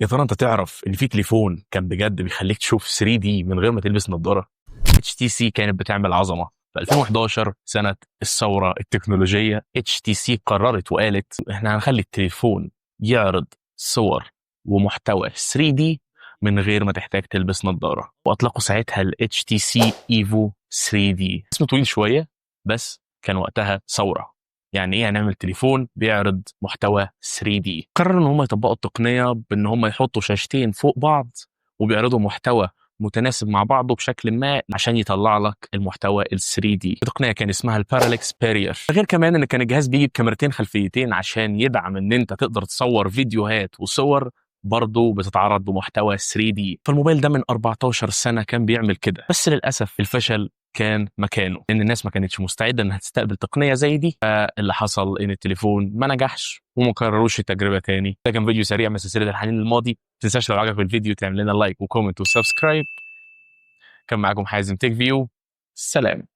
يا ترى انت تعرف ان في تليفون كان بجد بيخليك تشوف 3 دي من غير ما تلبس نظارة؟ اتش تي سي كانت بتعمل عظمة. في 2011 سنة الثورة التكنولوجية، اتش تي سي قررت وقالت احنا هنخلي التليفون يعرض صور ومحتوى 3 دي من غير ما تحتاج تلبس نظارة، واطلقوا ساعتها ال HTC Evo 3D. اسم طويل شوية بس كان وقتها ثورة. يعني ايه هنعمل تليفون بيعرض محتوى 3D؟ قرروا ان هم يطبقوا التقنيه بان هم يحطوا شاشتين فوق بعض وبيعرضوا محتوى متناسب مع بعضه بشكل ما عشان يطلع لك المحتوى ال 3D. التقنيه كان اسمها البارالكس بارير. غير كمان ان كان الجهاز بيجي بكاميرتين خلفيتين عشان يدعم ان انت تقدر تصور فيديوهات وصور برضه بتتعرض بمحتوى 3D. فالموبايل ده من 14 سنه كان بيعمل كده، بس للاسف الفشل كان مكانه ان الناس ما كانتش مستعده انها تستقبل تقنيه زي دي. اللي حصل ان التليفون ما نجحش وما كرروش التجربه تاني. ده كان فيديو سريع من سلسله الحنين للماضي. ما تنساش لو عجبك الفيديو تعمل لنا لايك وكومنت وسبسكرايب. كان معاكم حازم تيك فيو. سلام.